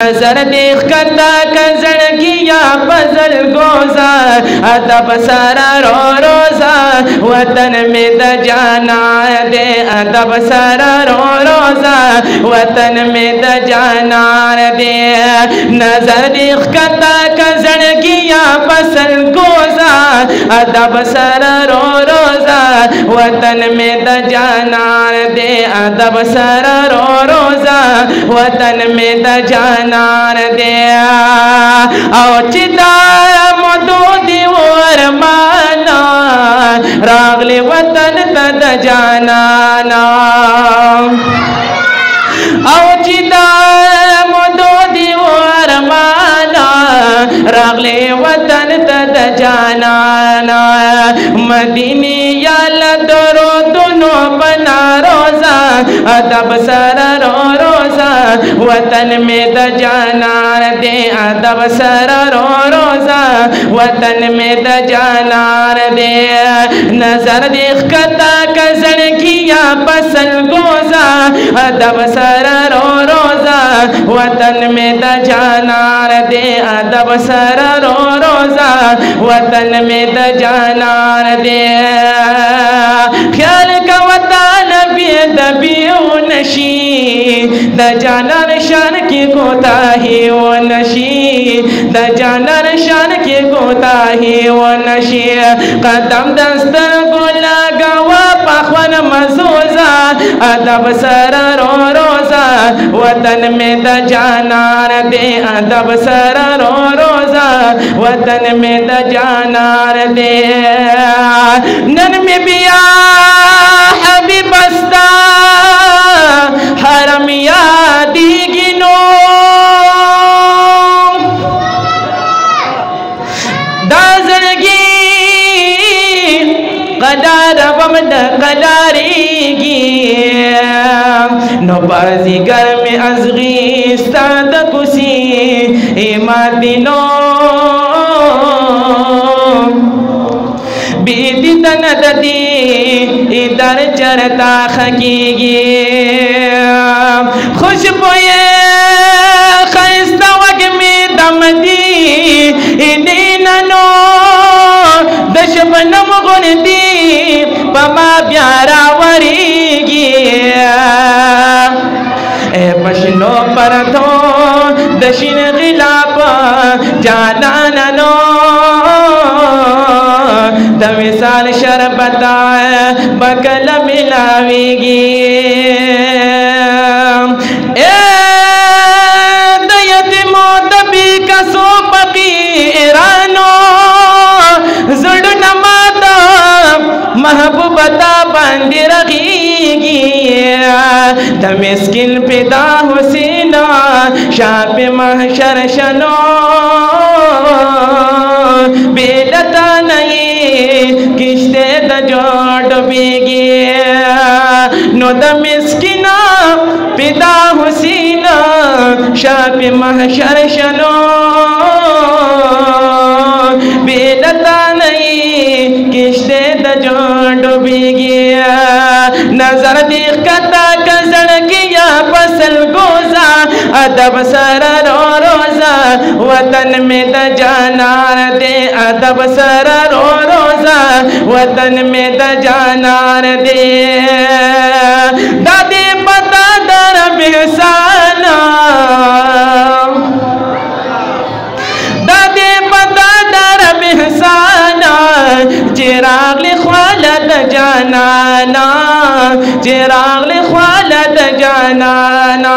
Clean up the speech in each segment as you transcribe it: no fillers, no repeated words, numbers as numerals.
नजर देख करता कजड़गिया पजल गोजा अदब सारा रो रोजा वतन में द जाना दे अदब सारा रो रोजा वतन में द जाना दे नजर देख करता कजड़गिया पजल गोजा अदब सारा रो रोजा वतन में द जाना दे अदब सारा रो रोजा वतन में द जाना नार दे औचिता मधु दिवर माना रागले वतन तद जाना औचिता मधु दिवर माना रागले वतन तद जाना मदीनी याल दरो दोनों बना रोजा अदब सरा रो रोजा वतन में द जाना दे अदब सरा रो रोजा वतन में द जाना दे नजर देख कता कजन किया पसल गोजा अदब सरा रो रोजा वतन में द जाना दे अदब सरा रो रोजा वतन में द जाना दे ख्याल का वतन बेदबी नशी द जाना शान की कोताही वो नशी द जाना शान की कोताही वो नशी कदम दस्तर गोला गवा पखवन मजूजा अदब सरा रो रोजा वतन में द जाना दे अदब सरा रो रोजा वतन में द जाना दे नन में बिया हबीबस्ता हरम यादी गिनो दाजरगी कदार बमद कदारीगी नबाजी घर में अजगी स्ताद कुसी इमादिनो बीती तनदी इधर चरता खकीगी खुशबुए खैस्ता वग में दमदी इदीननो दशबनम गुनदी पमा प्यारा वरीगी ए बशनो पर थो दशिन गिलाप जाना ननो दमिसाल शरबता बकल मिलावेगी ए दयत मोदबी कसो फकीरानो जुड़ नमाता महबूबता बंद रखीगी दमिस्किन पिता हुसीना शाप महशर शनो बेलता नहीं किश्ते द जोड़ बीगी नो द मिस्किना पिता हुसीना शाप महशर शनो बेलता नहीं किश्ते द जोड़ बीगी नजर देख कता कजड़ किया फसल गोजा अदब सरा रो रोजा वतन में द जाना दे अदब सरा रो रोजा वतन में द जाना दे दादे पता दर बिसाना दादे पता दर बिसाना चिराग लिखवालत जाना ना चिराग लिखवालत जाना ना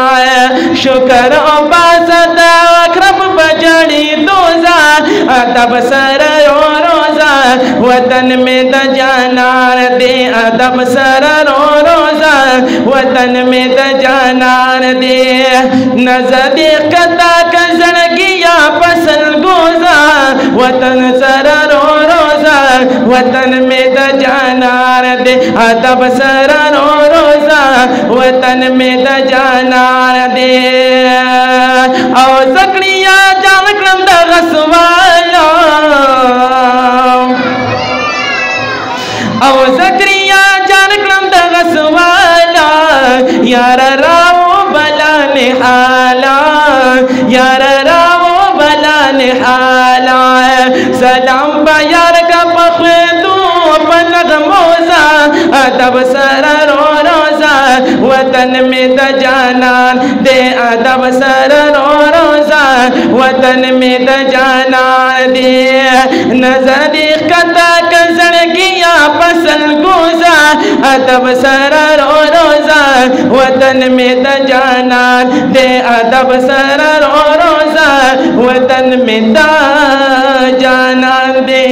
शुक्र बासत अक्रब बजड़ी दोजा अदब सर रो रोजा वतन में द जाना दे अदब सर रो रोजा वतन में द जाना दे नजर देखता कजन किया पसल गोजा वतन सर रो रोजा वतन में द जाना दे अदब सर रो रोजा वतन में द जाना दे और सकड़िया जान क्रंद रसवाला और सकड़िया जान क्रंद रसवाला यार राव बला निहाला यार रावो भला निहाला सलाम यार का पखदू पलग मोजा अदब सर रो रोजा वतन में त जानान दे अदब सर रो रोजा वतन में त जानान दे नजरी कता कजड़ किया फसल गोजा अदब सर रो रोजा वतन में त जानान दे अदब सर रो रोजा वतन में त जानान दे